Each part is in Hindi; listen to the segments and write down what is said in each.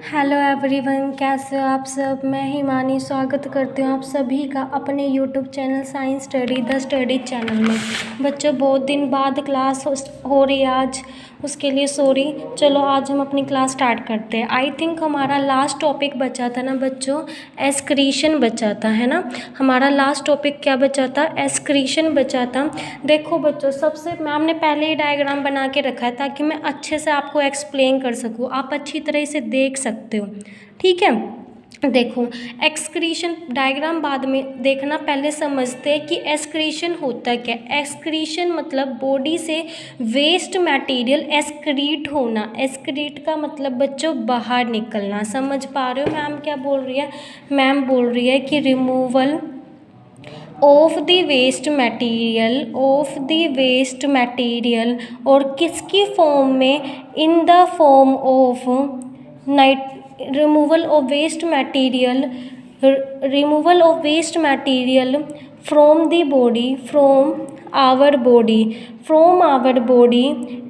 हेलो एवरीवन, कैसे हो आप सब। मैं हिमानी स्वागत करती हूँ आप सभी का अपने YouTube channel science study the study channel में। बच्चों, बहुत दिन बाद क्लास हो रही है आज, उसके लिए सॉरी। चलो आज हम अपनी क्लास स्टार्ट करते हैं। आई थिंक हमारा लास्ट टॉपिक बचा था ना बच्चों, एक्सक्रीशन बचा था, है ना। हमारा लास्ट टॉपिक क्या बचा था? एक्सक्रीशन बचा था। देखो बच्चों, सबसे मैम ने पहले ही डायग्राम बना के रखा है ताकि मैं अच्छे से आपको एक्सप्लेन कर सकूँ, आप अच्छी तरह से देख सकते हो, ठीक है। देखो, एक्सक्रीशन डायग्राम बाद में देखना, पहले समझते हैं कि एक्सक्रीशन होता क्या है। एक्सक्रीशन मतलब बॉडी से वेस्ट मटेरियल एक्सक्रीट होना। एक्सक्रीट का मतलब बच्चों बाहर निकलना। समझ पा रहे हो मैम क्या बोल रही है? मैम बोल रही है कि removal of the waste material और किसकी फॉर्म में? In the form of removal of waste material from our body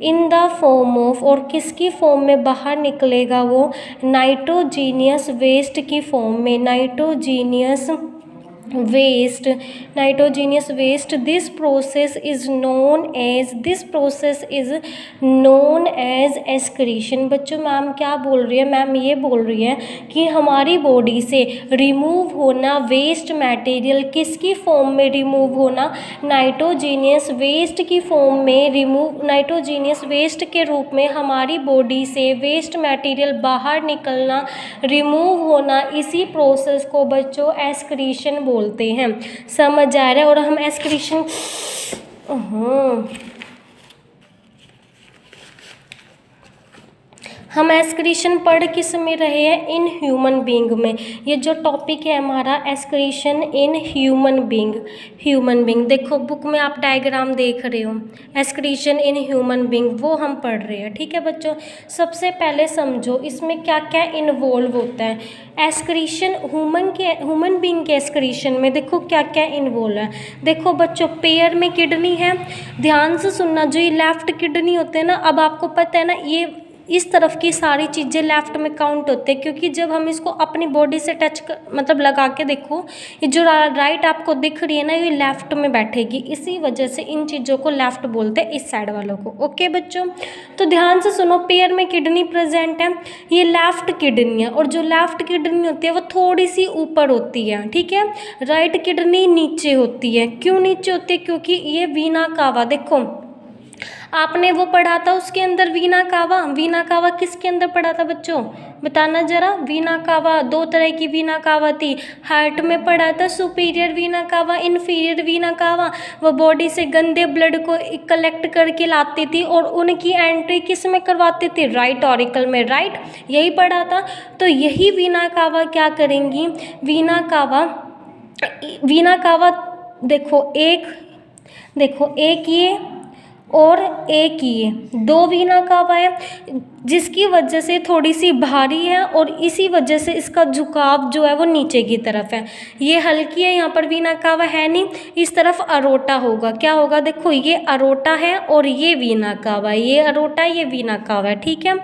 in the form of, और किसकी फॉर्म में बाहर निकलेगा वो? नाइट्रोजीनियस वेस्ट की फॉर्म में। Nitrogenous waste. This process is known as excretion. बच्चों, मैम क्या बोल रही है? मैम ये बोल रही है कि हमारी बॉडी से रिमूव होना वेस्ट मटेरियल, किसकी फॉर्म में रिमूव होना? नाइट्रोजीनियस वेस्ट की फॉर्म में नाइट्रोजीनियस वेस्ट के रूप में हमारी बॉडी से वेस्ट मटेरियल बाहर निकलना, रिमूव होना, इसी प्रोसेस को बच्चों एक्सक्रीशन बोलते हैं। समझ आ रहा है? और हम एक्सक्रीशन हम एक्सक्रीशन पढ़ किस में रहे हैं? इन ह्यूमन बींग में। ये जो टॉपिक है हमारा, एक्सक्रीशन इन ह्यूमन बींग। देखो बुक में आप डायग्राम देख रहे हो, एक्सक्रीशन इन ह्यूमन बींग, वो हम पढ़ रहे हैं, ठीक है बच्चों। सबसे पहले समझो इसमें क्या क्या इन्वॉल्व होता है। एक्सक्रीशन ह्यूमन बींग के एक्सक्रीशन में देखो क्या क्या इन्वॉल्व है। देखो बच्चों, पेयर में किडनी है, ध्यान से सुनना। जो ये लेफ्ट किडनी होते हैं ना, अब आपको पता है ना, ये इस तरफ की सारी चीज़ें लेफ़्ट में काउंट होते हैं, क्योंकि जब हम इसको अपनी बॉडी से मतलब लगा के देखो, ये जो राइट आपको दिख रही है ना, ये लेफ़्ट में बैठेगी। इसी वजह से इन चीज़ों को लेफ़्ट बोलते हैं, इस साइड वालों को। ओके बच्चों, तो ध्यान से सुनो। पेयर में किडनी प्रेजेंट है, ये लेफ़्ट किडनी है, और जो लेफ़्ट किडनी होती है वो थोड़ी सी ऊपर होती है, ठीक है। राइट किडनी नीचे होती है। क्यों नीचे होती है? क्योंकि ये वीना कावा, देखो आपने वो पढ़ा था उसके अंदर वीना कावा किसके अंदर पढ़ा था बच्चों? बताना जरा। वीना कावा, दो तरह की वीना कावा थी। हार्ट में पढ़ा था सुपीरियर वीना कावा, इन्फीरियर वीना कावा। वो बॉडी से गंदे ब्लड को कलेक्ट करके लाती थी और उनकी एंट्री किस में करवाती थी? राइट ऑरिकल में, राइट, यही पढ़ा था। तो यही वीना कावा क्या करेंगी? वीना कावा देखो एक ये और एक ये, दो वीना कावा है, जिसकी वजह से थोड़ी सी भारी है और इसी वजह से इसका झुकाव जो है वो नीचे की तरफ है। ये हल्की है, यहाँ पर वीना कावा है नहीं, इस तरफ अरोटा होगा। क्या होगा? देखो ये अरोटा है और ये वीना कावा, ये अरोटा ये वीना कावा है, ठीक है।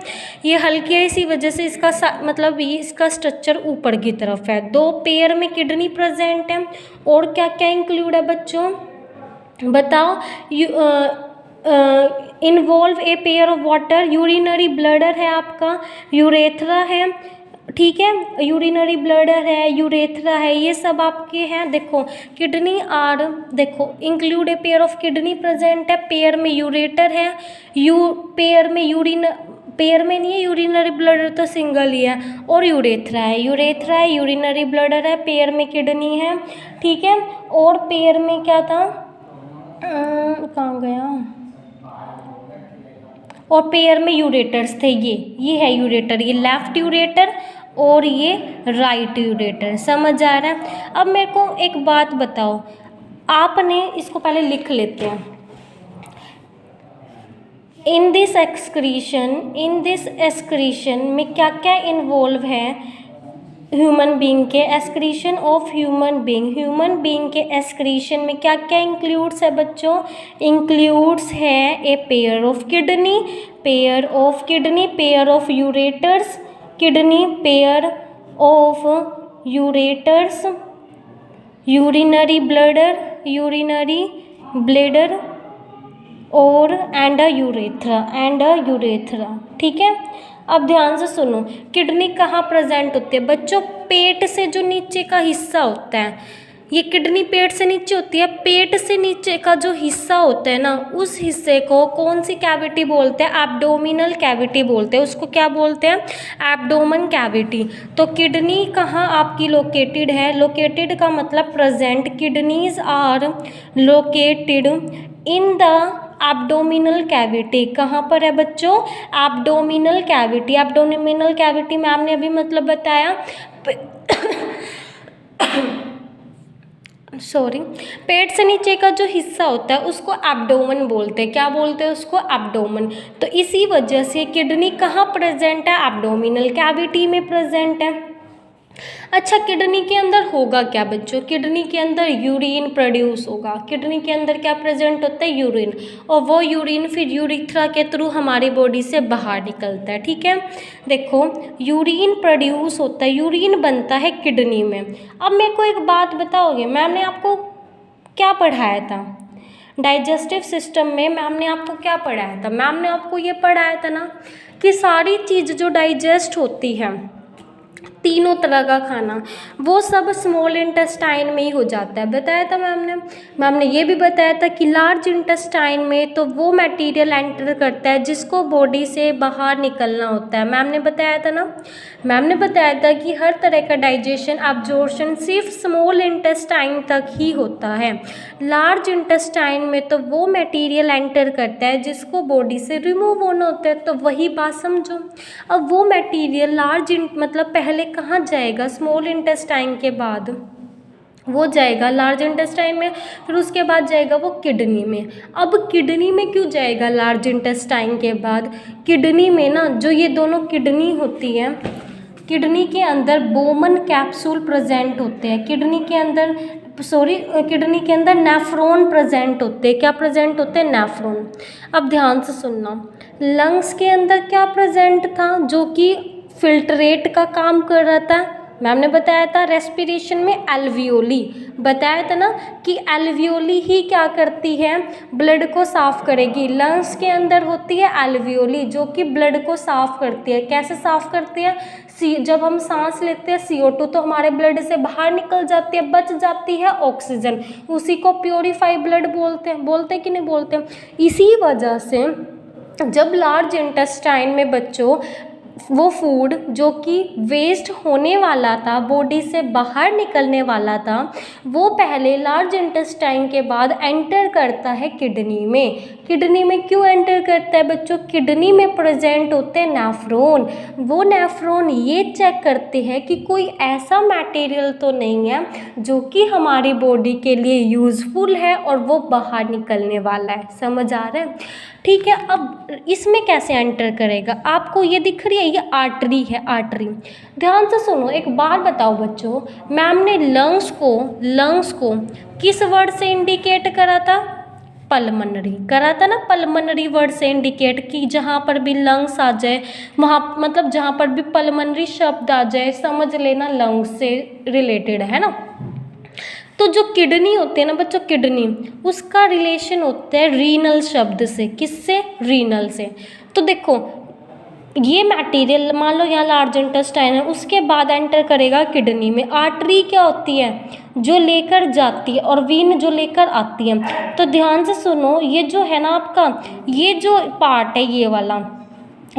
ये हल्की है, इसी वजह से इसका मतलब ये इसका स्ट्रक्चर ऊपर की तरफ है। दो पेयर में किडनी प्रेजेंट है। और क्या क्या इंक्लूड है बच्चों? बताओ। Involve a pair of water, urinary bladder है आपका, यूरेथ्रा है, ठीक है। यूरिनरी ब्लडर है, यूरेथ्रा है, ये सब आपके हैं। देखो किडनी आर, देखो include a pair of kidney present है, पेयर में यूरेटर है, पेयर में नहीं है यूरिनरी ब्लडर, तो सिंगल ही है। और यूरेथ्रा है, यूरिनरी ब्लडर है, पेयर में किडनी है, ठीक है। और पेयर में क्या था, कहाँ गया? और पेयर में यूरेटर्स थे, ये है यूरेटर, ये लेफ्ट यूरेटर और ये राइट यूरेटर। समझ आ रहा है? अब मेरे को एक बात बताओ, आपने इसको पहले लिख लेते हैं। इन दिस एक्सक्रीशन में क्या क्या इन्वॉल्व है? ह्यूमन बींग के एक्सक्रीशन ऑफ ह्यूमन बींग के एक्सक्रीशन में क्या क्या इंक्लूड्स है बच्चों? इंक्लूड्स है a pair of kidney, pair of ureters, kidney pair of ureters, urinary bladder और एंड अ यूरेथ्रा। ठीक है, अब ध्यान से सुनो, किडनी कहाँ प्रेजेंट होती है बच्चों? पेट से जो नीचे का हिस्सा होता है, ये किडनी पेट से नीचे होती है। पेट से नीचे का जो हिस्सा होता है ना, उस हिस्से को कौन सी कैविटी बोलते हैं? एब्डोमिनल कैविटी बोलते हैं। उसको क्या बोलते हैं? Abdomen cavity. तो किडनी कहाँ आपकी लोकेटेड है? लोकेटेड का मतलब present. Kidneys are located in the abdominal cavity. कहाँ पर है बच्चों? Abdominal cavity. Abdominal cavity ma'am ने अभी मतलब बताया सॉरी, पेट से नीचे का जो हिस्सा होता है उसको एब्डोमन बोलते हैं। क्या बोलते हैं उसको? एब्डोमन। तो इसी वजह से किडनी कहाँ प्रेजेंट है? एब्डोमिनल कैविटी में प्रेजेंट है। अच्छा, किडनी के अंदर होगा क्या बच्चों? किडनी के अंदर यूरिन प्रोड्यूस होगा। किडनी के अंदर क्या प्रेजेंट होता है? यूरिन। और वो यूरिन फिर यूरिथ्रा के थ्रू हमारी बॉडी से बाहर निकलता है। ठीक है, देखो यूरिन प्रोड्यूस होता है, यूरिन बनता है किडनी में। अब मेरे को एक बात बताओगे, मैम ने आपको क्या पढ़ाया था डाइजेस्टिव सिस्टम में? मैम ने आपको क्या पढ़ाया था? मैम ने आपको ये पढ़ाया था ना कि सारी चीज़ जो डाइजेस्ट होती है, तीनों तरह का खाना, वो सब स्मॉल इंटेस्टाइन में ही हो जाता है। बताया था मैम ने। मैम ने ये भी बताया था कि लार्ज इंटेस्टाइन में तो वो मटेरियल एंटर करता है जिसको बॉडी से बाहर निकलना होता है। मैम ने बताया था ना। मैम ने बताया था कि हर तरह का डाइजेशन एब्जॉर्प्शन सिर्फ स्मॉल इंटेस्टाइन तक ही होता है। लार्ज इंटेस्टाइन में तो वो मटेरियल एंटर करता है जिसको बॉडी से रिमूव होना होता है। तो वही बात समझो। अब वो मटेरियल मतलब पहले कहाँ जाएगा? स्मॉल इंटेस्टाइन के बाद वो जाएगा लार्ज इंटेस्टाइन में, फिर उसके बाद जाएगा वो किडनी में। अब किडनी में क्यों जाएगा लार्ज इंटेस्टाइन के बाद? किडनी में ना जो ये दोनों किडनी होती है, किडनी के अंदर बोमन कैप्सूल प्रेजेंट होते हैं। किडनी के अंदर नेफ्रॉन प्रेजेंट होते हैं। क्या प्रेजेंट होते हैं? नेफ्रॉन। अब ध्यान से सुनना, लंग्स के अंदर क्या प्रेजेंट था जो कि फिल्ट्रेट का काम कर रहा था? मैम ने बताया था रेस्पिरेशन में एल्वियोली। बताया था ना कि एल्वियोली ही क्या करती है? ब्लड को साफ करेगी। लंग्स के अंदर होती है एल्वियोली जो कि ब्लड को साफ करती है। कैसे साफ करती है? जब हम सांस लेते हैं CO2 तो हमारे ब्लड से बाहर निकल जाती है, बच जाती है ऑक्सीजन, उसी को प्योरीफाई ब्लड बोलते हैं कि नहीं बोलते? इसी वजह से जब लार्ज इंटेस्टाइन में बच्चों वो फूड जो कि वेस्ट होने वाला था, बॉडी से बाहर निकलने वाला था, वो पहले लार्ज इंटेस्टाइन के बाद एंटर करता है किडनी में। किडनी में क्यों एंटर करता है बच्चों? किडनी में प्रेजेंट होते हैं नेफ्रॉन। वो नेफ्रॉन ये चेक करते हैं कि कोई ऐसा मटेरियल तो नहीं है जो कि हमारी बॉडी के लिए यूज़फुल है और वो बाहर निकलने वाला है। समझ आ रहा है? ठीक है, अब इसमें कैसे एंटर करेगा? आपको ये दिख रही है, ये आर्टरी है, आर्टरी। ध्यान से सुनो, एक बात बताओ बच्चों, मैम ने लंग्स को किस वर्ड से इंडिकेट करा था? पल्मनरी करा था ना। पल्मनरी वर्ड से इंडिकेट कि जहाँ पर भी लंग्स आ जाए, वहाँ मतलब जहाँ पर भी पल्मनरी शब्द आ जाए समझ लेना लंग्स से रिलेटेड है ना। तो जो किडनी होती है ना बच्चों, किडनी, उसका रिलेशन होता है रीनल शब्द से। किससे? रीनल से। तो देखो ये मटेरियल मान लो यहाँ लार्ज इंटेस्टाइन है, उसके बाद एंटर करेगा किडनी में। आर्टरी क्या होती है? जो लेकर जाती है, और वीन जो लेकर आती है। तो ध्यान से सुनो, ये जो है ना आपका, ये जो पार्ट है ये वाला,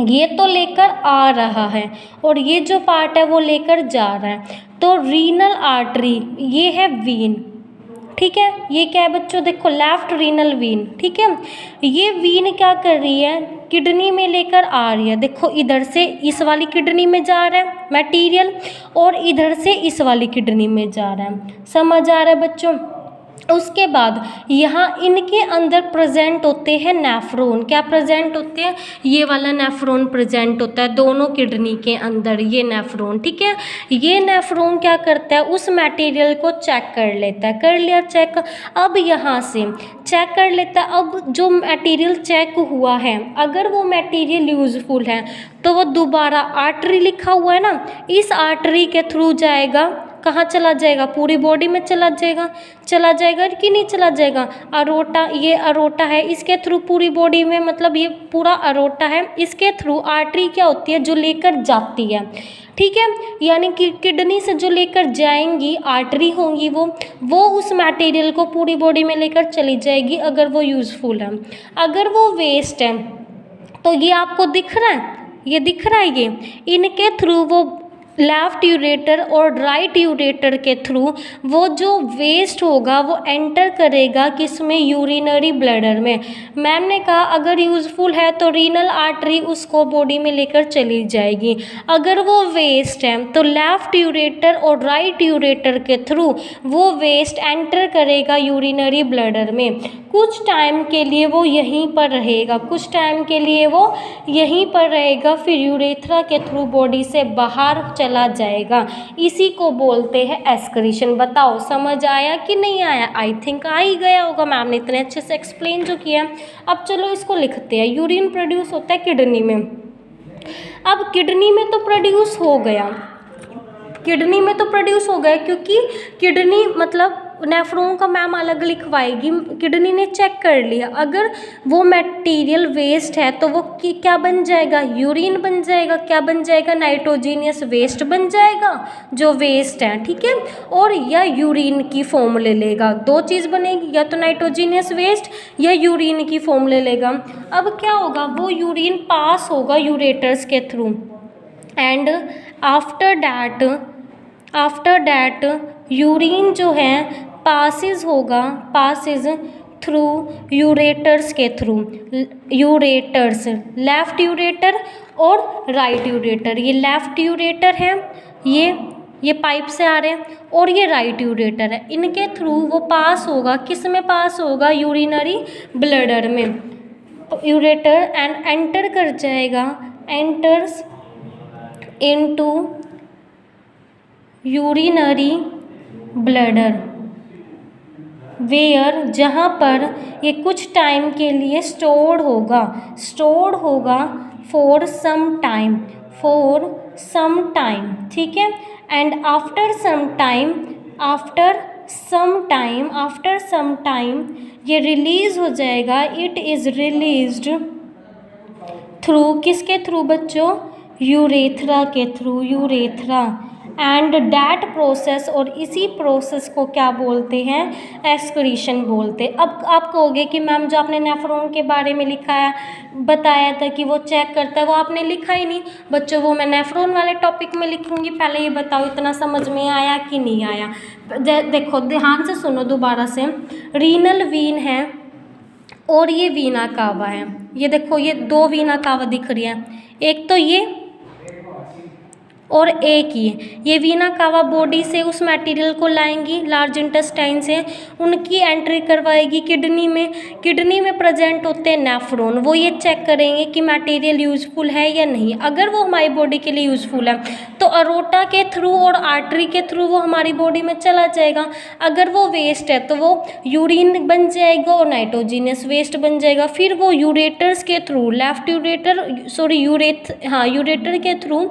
ये तो लेकर आ रहा है और ये जो पार्ट है वो लेकर जा रहा है। तो रीनल आर्टरी ये है वीन। ठीक है, ये क्या है बच्चों? देखो लेफ्ट रीनल वीन। ठीक है, ये वीन क्या कर रही है? किडनी में लेकर आ रही है। देखो इधर से इस वाली किडनी में जा रहा है मटेरियल और इधर से इस वाली किडनी में जा रहा है। समझ आ रहा है बच्चों? उसके बाद यहाँ इनके अंदर प्रेजेंट होते हैं नेफ्रॉन। क्या प्रेजेंट होते हैं? ये वाला नेफ्रॉन प्रेजेंट होता है दोनों किडनी के अंदर, ये नेफ्रॉन, ठीक है। ये नेफ्रॉन क्या करता है? उस मटेरियल को चेक कर लेता है। कर लिया चेक। अब यहाँ से चेक कर लेता है। अब जो मटेरियल चेक हुआ है, अगर वो मटेरियल यूजफुल है तो वो दोबारा आर्टरी लिखा हुआ है ना, इस आर्टरी के थ्रू जाएगा। कहाँ चला जाएगा? पूरी बॉडी में चला जाएगा। चला जाएगा कि नहीं चला जाएगा? अरोटा, ये अरोटा है, इसके थ्रू पूरी बॉडी में, मतलब ये पूरा अरोटा है, इसके थ्रू आर्टरी क्या होती है? जो लेकर जाती है, ठीक है। यानी कि किडनी से जो लेकर जाएंगी आर्टरी होंगी, वो उस मटेरियल को पूरी बॉडी में लेकर चली जाएगी अगर वो यूज़फुल है। अगर वो वेस्ट है तो ये आपको दिख रहा है, ये दिख रहा है, ये इनके थ्रू वो लेफ़्ट यूरेटर और राइट यूरेटर के थ्रू वो जो वेस्ट होगा वो एंटर करेगा किसमें? यूरिनरी ब्लैडर में। मैम ने कहा अगर यूज़फुल है तो रीनल आर्टरी उसको बॉडी में लेकर चली जाएगी। अगर वो वेस्ट है तो लेफ़्ट यूरेटर और राइट यूरेटर के थ्रू वो वेस्ट एंटर करेगा यूरिनरी ब्लैडर में। कुछ टाइम के लिए वो यहीं पर रहेगा, कुछ टाइम के लिए वो यहीं पर रहेगा, फिर यूरेथ्रा के थ्रू बॉडी से बाहर चला जाएगा। इसी को बोलते हैं एस्क्रीशन। बताओ समझ आया कि नहीं आया? आई थिंक आ ही गया होगा, मैम ने इतने अच्छे से एक्सप्लेन जो किया। अब चलो इसको लिखते हैं। यूरिन प्रोड्यूस होता है किडनी में। अब किडनी में तो प्रोड्यूस हो गया, किडनी में तो प्रोड्यूस हो गया, क्योंकि किडनी मतलब नेफ्रॉन का मैम अलग लिखवाएगी। किडनी ने चेक कर लिया, अगर वो मटेरियल वेस्ट है तो वो क्या बन जाएगा? यूरिन बन जाएगा। क्या बन जाएगा? नाइट्रोजीनियस वेस्ट बन जाएगा जो वेस्ट है, ठीक है। और या यूरिन की फॉर्म ले लेगा, दो चीज़ बनेगी, या तो नाइट्रोजीनियस वेस्ट या यूरिन की फॉर्म ले लेगा। अब क्या होगा? वो यूरिन पास होगा यूरेटर्स के through, and after that urine जो है पासिस थ्रू यूरेटर्स के थ्रू, यूरेटर्स, लेफ़्ट यूरेटर और राइट यूरेटर। ये लेफ़्ट यूरेटर है, ये पाइप से आ रहे हैं, और ये राइट यूरेटर है। इनके थ्रू वो पास होगा, किस में पास होगा? यूरिनरी ब्लैडर में। यूरेटर एंड एंटर कर जाएगा, enters into urinary bladder, where, जहाँ पर ये कुछ टाइम के लिए स्टोर्ड होगा फॉर सम टाइम, ठीक है। एंड आफ्टर सम टाइम ये रिलीज़ हो जाएगा। इट इज़ रिलीज्ड थ्रू, किसके थ्रू बच्चों? यूरेथ्रा के through, urethra. And that process, और इसी प्रोसेस को क्या बोलते हैं? एक्सक्रीशन बोलते हैं। अब आप कहोगे कि मैम जो आपने नेफ्रॉन के बारे में लिखा है, बताया था कि वो चेक करता है, वो आपने लिखा ही नहीं। बच्चों वो मैं नेफ्रॉन वाले टॉपिक में लिखूंगी। पहले ये बताओ इतना समझ में आया कि नहीं आया? देखो ध्यान से सुनो दोबारा से। रीनल वीन है और ये वीना कावा है। ये देखो ये दो वीना कावा दिख रही है, एक तो ये और एक ये वीना कावा बॉडी से उस मटेरियल को लाएंगी लार्ज इंटेस्टाइन से, उनकी एंट्री करवाएगी किडनी में। किडनी में प्रेजेंट होते हैं नेफ्रॉन, वो ये चेक करेंगे कि मटेरियल यूज़फुल है या नहीं। अगर वो हमारी बॉडी के लिए यूज़फुल है तो अरोटा के थ्रू और आर्टरी के थ्रू वो हमारी बॉडी में चला जाएगा। अगर वो वेस्ट है तो वो यूरिन बन जाएगा और नाइट्रोजीनियस वेस्ट बन जाएगा। फिर वो यूरेटर्स के थ्रू, लेफ्ट यूरेटर के थ्रू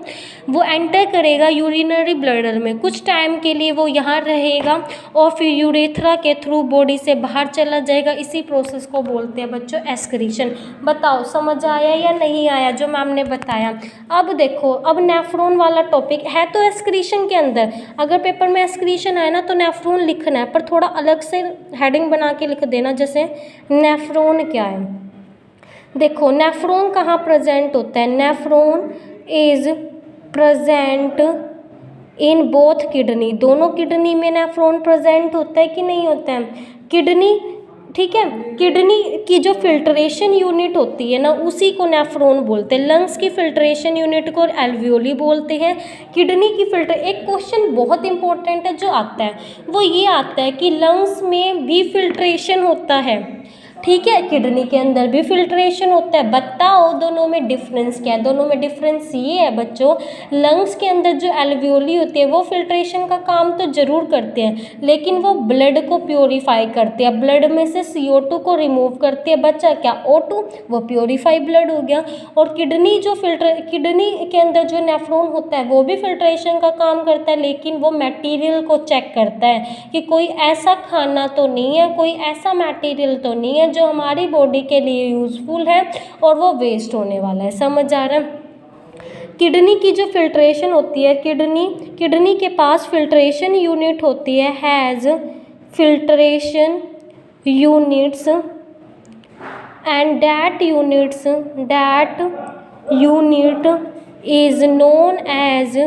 वो एंटर करेगा यूरिनरी ब्लैडर में। कुछ टाइम के लिए वो यहाँ रहेगा और फिर यूरेथ्रा के थ्रू बॉडी से बाहर चला जाएगा। इसी प्रोसेस को बोलते हैं बच्चों एक्सक्रीशन। बताओ समझ आया या नहीं आया जो मैम ने बताया? अब देखो, अब नेफ्रॉन वाला टॉपिक है तो एक्सक्रीशन के अंदर, अगर पेपर में एक्सक्रीशन है ना तो नेफ्रॉन लिखना है, पर थोड़ा अलग से हेडिंग बना के लिख देना। जैसे नेफ्रॉन क्या है, देखो नेफ्रॉन कहाँ प्रेजेंट होता है? Nephron is present in both kidney, दोनों किडनी में नेफ्रॉन प्रेजेंट होता है कि नहीं होता है? ठीक है। किडनी की जो फिल्ट्रेशन यूनिट होती है ना, उसी को नेफ्रॉन बोलते हैं। लंग्स की फिल्ट्रेशन यूनिट को एल्वियोली बोलते हैं। किडनी की एक क्वेश्चन बहुत इंपॉर्टेंट है जो आता है, वो ये आता है कि लंग्स में भी फिल्ट्रेशन होता है, ठीक है, किडनी के अंदर भी फिल्ट्रेशन होता है। बताओ दोनों में डिफरेंस क्या है? दोनों में डिफरेंस ये है बच्चों, लंग्स के अंदर जो एल्वियोली होती है वो फिल्ट्रेशन का काम तो जरूर करते हैं, लेकिन वो ब्लड को प्योरीफाई करते हैं, ब्लड में से CO2 को रिमूव करते हैं, बचा क्या? O2, वो प्योरीफाई ब्लड हो गया। और किडनी के अंदर जो नेफ्रॉन होता है वो भी फिल्ट्रेशन का काम करता है, लेकिन वो मटेरियल को चेक करता है कि कोई ऐसा खाना तो नहीं है, कोई ऐसा मटेरियल तो नहीं है जो हमारी बॉडी के लिए यूज़फुल है और वो वेस्ट होने वाला है। समझ आ रहा है? किडनी की जो फिल्ट्रेशन होती है, किडनी के पास फिल्ट्रेशन यूनिट होती है, has filtration units, and that unit is known as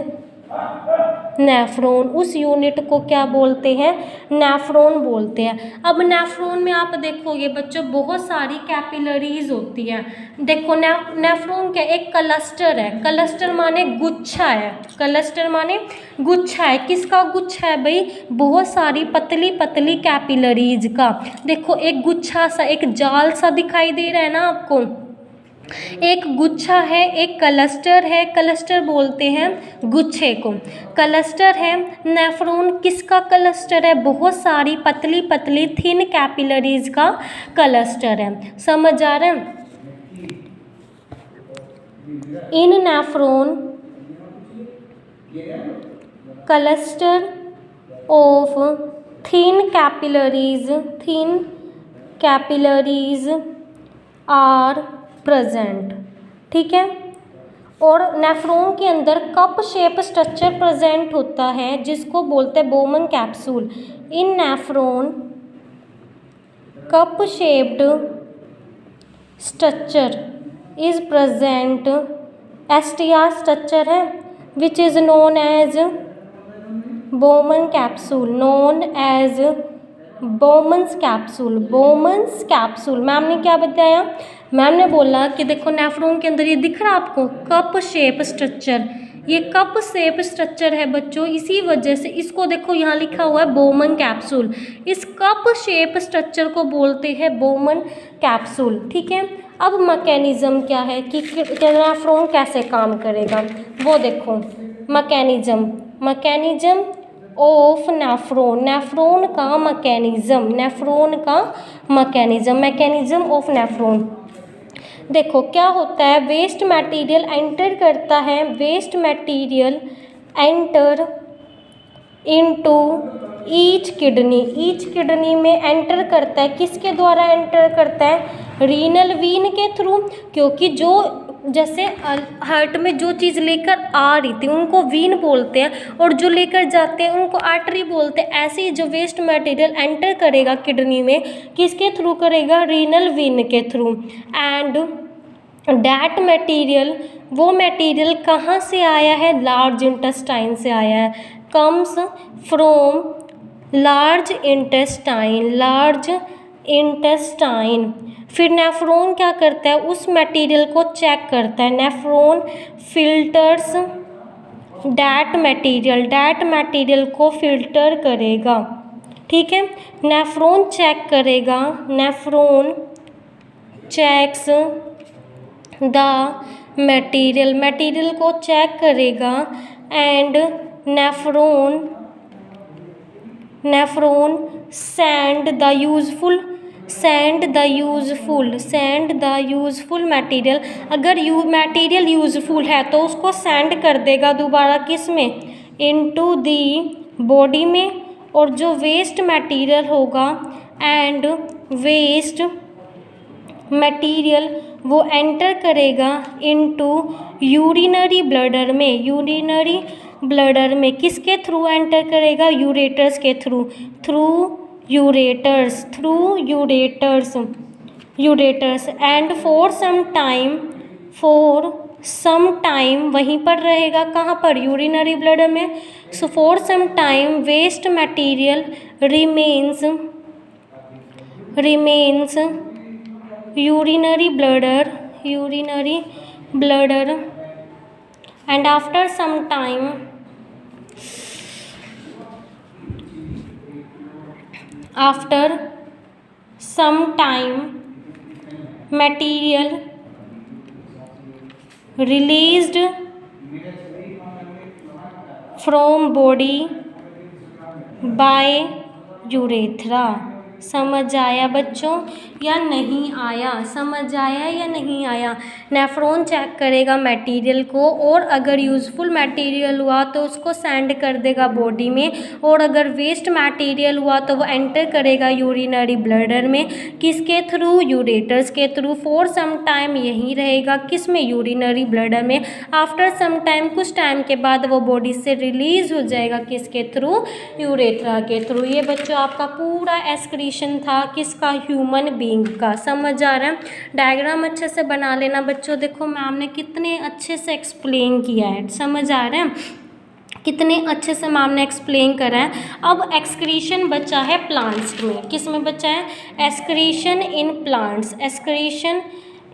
nephron. उस यूनिट को क्या बोलते हैं? नेफ्रॉन बोलते हैं। अब नेफ्रॉन में आप देखोगे बच्चों बहुत सारी कैपिलरीज होती हैं। देखो नेफ्रॉन क्या, एक क्लस्टर है, क्लस्टर माने गुच्छा है, क्लस्टर माने गुच्छा है। किसका गुच्छा है भाई? बहुत सारी पतली पतली कैपिलरीज का। देखो एक गुच्छा सा, एक जाल सा दिखाई दे रहा है ना आपको, एक गुच्छा है, एक क्लस्टर है, क्लस्टर बोलते हैं गुच्छे को, क्लस्टर है। नेफ्रॉन किसका क्लस्टर है? बहुत सारी पतली पतली थिन कैपिलरीज का क्लस्टर है। समझ आ रहा है? In nephron cluster of thin capillaries are present, ठीक है। और नेफ्रॉन के अंदर कप शेप स्ट्रक्चर प्रेजेंट होता है जिसको बोलते हैं Bowman capsule. In nephron cup shaped structure is present, STR structure है, which is known as Bowman capsule, known as Bowman's capsule. Ma'am ने क्या बताया? मैम ने बोला कि देखो नेफ्रॉन के अंदर ये दिख रहा आपको कप शेप स्ट्रक्चर, ये कप शेप स्ट्रक्चर है बच्चों, इसी वजह से इसको देखो यहाँ लिखा हुआ है बोमन कैप्सूल। इस कप शेप स्ट्रक्चर को बोलते हैं बोमन कैप्सूल, ठीक है। अब मैकेनिज्म क्या है कि नेफ्रॉन कैसे काम करेगा, वो देखो। मैकेनिज्म ऑफ नेफ्रॉन का मैकेनिज्म ऑफ नेफ्रॉन। देखो क्या होता है, वेस्ट मटेरियल एंटर करता है, waste material enter into each kidney में एंटर करता है। किसके द्वारा एंटर करता है? रीनल वीन के थ्रू, क्योंकि जो जैसे हार्ट में जो चीज़ लेकर आ रही थी उनको वीन बोलते हैं, और जो लेकर जाते हैं उनको आर्टरी बोलते हैं। ऐसे ही जो वेस्ट मटेरियल एंटर करेगा किडनी में, किसके थ्रू करेगा? रीनल वीन के थ्रू। एंड डैट मटेरियल, वो मटेरियल कहाँ से आया है? लार्ज इंटेस्टाइन से आया है, कम्स फ्रॉम लार्ज इंटेस्टाइन। फिर नेफ्रॉन क्या करता है? उस मटेरियल को चेक करता है। नेफ्रॉन फिल्टर्स डैट मटेरियल को फिल्टर करेगा, ठीक है। नेफ्रॉन चेक करेगा, नेफ्रॉन चेक्स द मटेरियल को चेक करेगा, and nephron send the useful material. अगर मटेरियल यूज़फुल है तो उसको सेंड कर देगा दोबारा किस में? इनटू दी बॉडी में। और जो वेस्ट मटेरियल होगा, एंड वेस्ट मटेरियल वो एंटर करेगा इनटू यूरिनरी ब्लडर में। किसके थ्रू एंटर करेगा? यूरेटर्स के through, ureters. And for some time वहीं पर रहेगा, कहाँ पर? यूरिनरी ब्लडर में। So for some time waste material remains urinary bladder, and after some time material released from body by urethra। समझ आया बच्चों या नहीं आया? समझ आया या नहीं आया? नेफ्रॉन चेक करेगा मटेरियल को, और अगर यूज़फुल मटेरियल हुआ तो उसको सेंड कर देगा बॉडी में, और अगर वेस्ट मटेरियल हुआ तो वो एंटर करेगा यूरिनरी ब्लैडर में। किसके थ्रू? यूरेटर्स के थ्रू। फॉर सम टाइम यहीं रहेगा, किस में? यूरिनरी ब्लैडर में। आफ्टर सम टाइम, कुछ टाइम के बाद वो बॉडी से रिलीज हो जाएगा, किसके थ्रू? यूरेथ्रा के थ्रू। ये बच्चों आपका पूरा एक्सक्रीशन था किसका? ह्यूमन बीइंग का। समझ आ रहा है? डायग्राम अच्छे से बना लेना बच्चों। देखो मैम ने कितने अच्छे से एक्सप्लेन किया है, समझ आ रहा है? कितने अच्छे से मैम ने एक्सप्लेन करा है। अब एक्सक्रीशन बचा है प्लांट्स में। किस में बचा है? Excretion in plants, excretion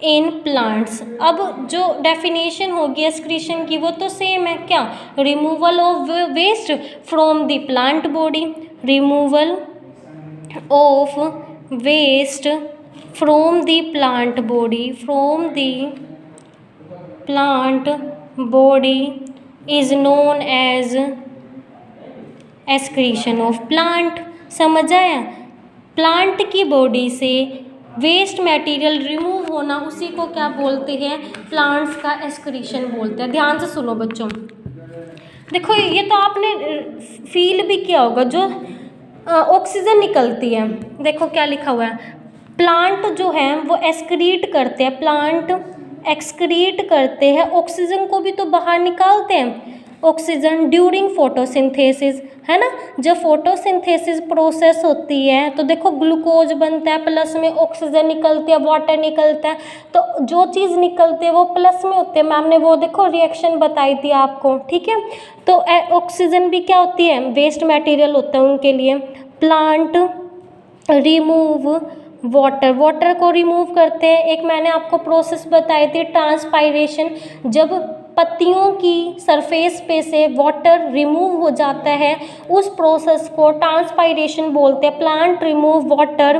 in plants. अब जो डेफिनेशन होगी एक्सक्रीशन की वो तो सेम है, क्या? Removal of waste from the plant body, removal of waste from the plant body, from the plant body is known as excretion of plant. समझ आया? प्लांट की बॉडी से वेस्ट मटेरियल रिमूव होना, उसी को क्या बोलते हैं? प्लांट्स का एक्सक्रीशन बोलते हैं। ध्यान से सुनो बच्चों। देखो ये तो आपने फील भी किया होगा, जो ऑक्सीजन निकलती है, देखो क्या लिखा हुआ है, प्लांट जो है वो एक्सक्रीट करते हैं, प्लांट एक्सक्रीट करते हैं, ऑक्सीजन को भी तो बाहर निकालते हैं, ऑक्सीजन ड्यूरिंग फोटोसिंथेसिस, है ना? जब फोटोसिंथेसिस प्रोसेस होती है तो देखो ग्लूकोज बनता है, प्लस में ऑक्सीजन निकलती है, वाटर निकलता है, तो जो चीज़ निकलती है वो प्लस में होती है। मैम ने वो देखो रिएक्शन बताई थी आपको, ठीक है? तो ऑक्सीजन भी क्या होती है? वेस्ट मटेरियल होता है उनके लिए। प्लांट रिमूव वाटर, वाटर को रिमूव करते हैं। एक मैंने आपको प्रोसेस बताई थी ट्रांसपायरेशन, जब पत्तियों की सरफेस पे से वाटर रिमूव हो जाता है उस प्रोसेस को ट्रांसपायरेशन बोलते हैं। Plant remove water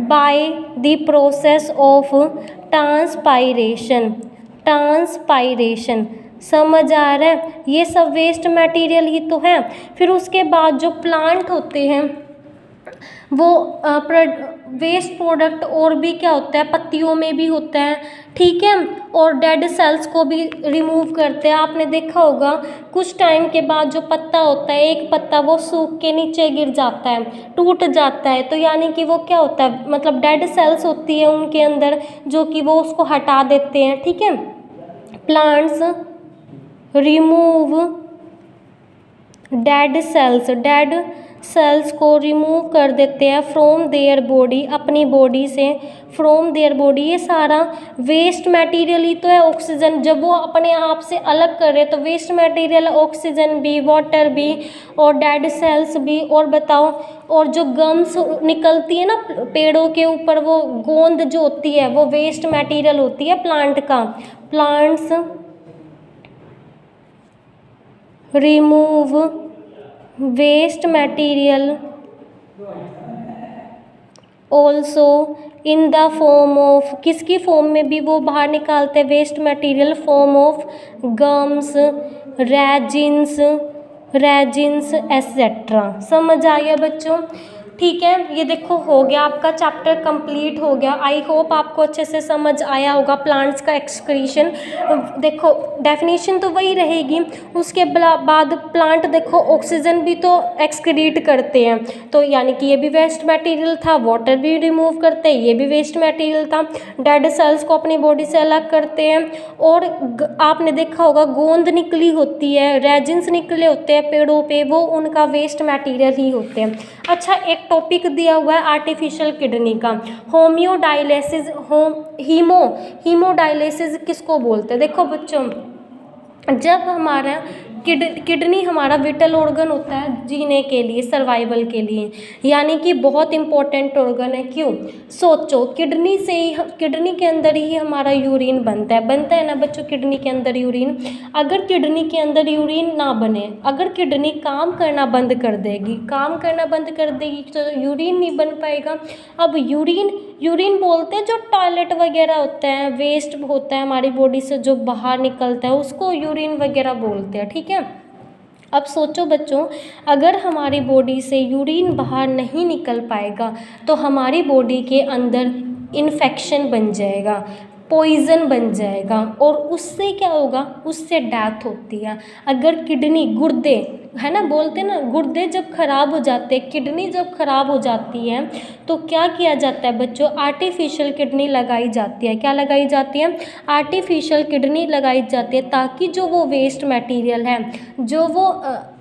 by the process of transpiration, transpiration. समझ आ रहा है? ये सब वेस्ट मटेरियल ही तो है। फिर उसके बाद जो प्लांट होते हैं वो वेस्ट प्रोडक्ट और भी क्या होता है? पत्तियों में भी होता है, ठीक है? और डेड सेल्स को भी रिमूव करते हैं। आपने देखा होगा कुछ टाइम के बाद जो पत्ता होता है, एक पत्ता वो सूख के नीचे गिर जाता है, टूट जाता है, तो यानी कि वो क्या होता है? मतलब डेड सेल्स होती है उनके अंदर, जो कि वो उसको हटा देते हैं, ठीक है? Plants remove dead cells, dead cells को रिमूव कर देते हैं फ्रॉम देयर बॉडी, अपनी बॉडी से, फ्रॉम देयर बॉडी। ये सारा वेस्ट मटेरियल ही तो है। ऑक्सीजन जब वो अपने आप से अलग करे तो वेस्ट मटेरियल ऑक्सीजन भी, वाटर भी और डेड सेल्स भी। और बताओ, और जो गम्स निकलती है ना पेड़ों के ऊपर, वो गोंद जो होती है वो वेस्ट मटेरियल होती है प्लांट का। Plants remove waste material also in the form of, किसकी फॉर्म में भी वो बाहर निकालते हैं waste material? Form of gums, resins, resins etcetera. समझ आया बच्चों? ठीक है, ये देखो हो गया आपका चैप्टर कंप्लीट हो गया। आई होप आपको अच्छे से समझ आया होगा प्लांट्स का एक्सक्रीशन। देखो डेफिनेशन तो वही रहेगी, उसके बाद प्लांट देखो ऑक्सीजन भी तो एक्सक्रीट करते हैं, तो यानी कि ये भी वेस्ट मटेरियल था। वाटर भी रिमूव करते हैं, ये भी वेस्ट मटेरियल था। डेड सेल्स को अपनी बॉडी से अलग करते हैं। और आपने देखा होगा गोंद निकली होती है, रेजिन्स निकले होते हैं पेड़ों पे, वो उनका वेस्ट मटेरियल ही होते हैं। अच्छा, एक टॉपिक दिया हुआ है आर्टिफिशियल किडनी का, होम्योडायलिसिस। हीमोडायलिसिस किसको बोलते हैं? देखो बच्चों, जब हमारा किडनी हमारा विटल ऑर्गन होता है जीने के लिए, सर्वाइवल के लिए, यानी कि बहुत इंपॉर्टेंट ऑर्गन है। क्यों? सोचो, किडनी से ही किडनी के अंदर ही हमारा यूरिन बनता है ना बच्चों, किडनी के अंदर यूरिन। अगर किडनी के अंदर यूरिन ना बने, अगर किडनी काम करना बंद कर देगी तो यूरिन नहीं बन पाएगा। अब यूरिन बोलते हैं जो टॉयलेट वगैरह होता है, वेस्ट होता है हमारी बॉडी से जो बाहर निकलता है, उसको यूरिन वगैरह बोलते हैं। ठीक है, अब सोचो बच्चों, अगर हमारी बॉडी से यूरिन बाहर नहीं निकल पाएगा तो हमारी बॉडी के अंदर इन्फेक्शन बन जाएगा, पॉइज़न बन जाएगा, और उससे क्या होगा, उससे डेथ होती है। अगर किडनी, गुर्दे है ना, बोलते हैं ना, गुर्दे जब खराब हो जाते हैं, किडनी जब खराब हो जाती है तो क्या किया जाता है बच्चों, आर्टिफिशियल किडनी लगाई जाती है। क्या लगाई जाती है? आर्टिफिशियल किडनी लगाई जाती है, ताकि जो वो वेस्ट मटेरियल है, जो वो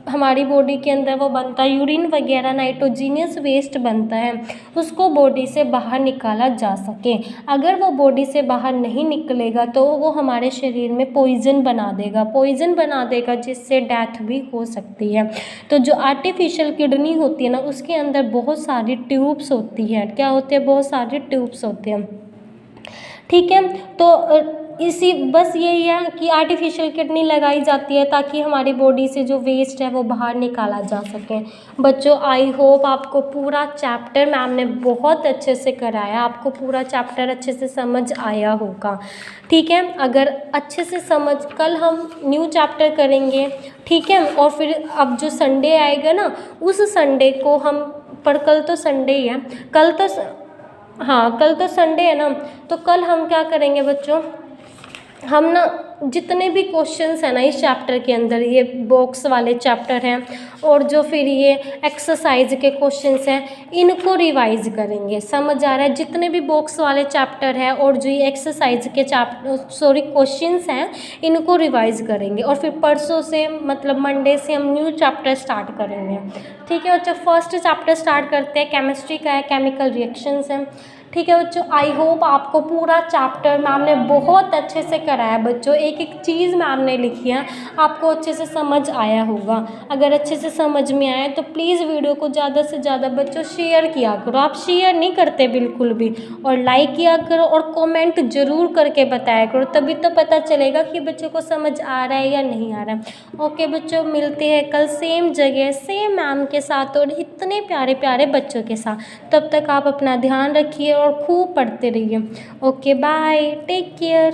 हमारी बॉडी के अंदर वो बनता है, यूरिन वगैरह नाइट्रोजीनियस वेस्ट बनता है, उसको बॉडी से बाहर निकाला जा सके। अगर वो बॉडी से बाहर नहीं निकलेगा तो वो हमारे शरीर में पॉइज़न बना देगा जिससे डेथ भी हो सकती है। तो जो आर्टिफिशियल किडनी होती है ना, उसके अंदर बहुत सारी ट्यूब्स होती हैं। क्या होते हैं? बहुत सारी ट्यूब्स होते हैं। ठीक है, तो इसी बस यही है कि आर्टिफिशियल किडनी लगाई जाती है ताकि हमारी बॉडी से जो वेस्ट है वो बाहर निकाला जा सके। बच्चों, आई होप आपको पूरा चैप्टर मैम ने बहुत अच्छे से कराया, आपको पूरा चैप्टर अच्छे से समझ आया होगा। ठीक है, अगर अच्छे से समझ, कल हम न्यू चैप्टर करेंगे। ठीक है, और फिर अब जो संडे आएगा ना, उस संडे को हम, पर कल तो संडे ही है, कल तो संडे है ना, तो कल हम क्या करेंगे बच्चों, हम ना जितने भी क्वेश्चंस हैं ना इस चैप्टर के अंदर, ये बॉक्स वाले चैप्टर हैं और जो फिर ये एक्सरसाइज के क्वेश्चंस हैं, इनको रिवाइज करेंगे। समझ आ रहा है? जितने भी बॉक्स वाले चैप्टर हैं और जो ये एक्सरसाइज के क्वेश्चंस हैं, इनको रिवाइज करेंगे, और फिर परसों से, मतलब मंडे से हम न्यू चैप्टर स्टार्ट करेंगे। ठीक है बच्चों, फर्स्ट चैप्टर स्टार्ट करते हैं, केमिस्ट्री का है, केमिकल रिएक्शंस हैं। ठीक है बच्चों, आई होप आपको पूरा चैप्टर मैम ने बहुत अच्छे से कराया। बच्चों, एक एक चीज़ मैम ने लिखी है, आपको अच्छे से समझ आया होगा। अगर अच्छे से समझ में आए तो प्लीज़ वीडियो को ज़्यादा से ज़्यादा बच्चों शेयर किया करो। आप शेयर नहीं करते बिल्कुल भी, और लाइक किया करो और कमेंट ज़रूर करके बताया करो, तभी तो पता चलेगा कि बच्चों को समझ आ रहा है या नहीं आ रहा है। ओके बच्चों, मिलते हैं कल सेम जगह सेम मैम के साथ और इतने प्यारे प्यारे बच्चों के साथ। तब तक आप अपना ध्यान रखिए और खूब पढ़ते रहिए। Okay, bye, take care.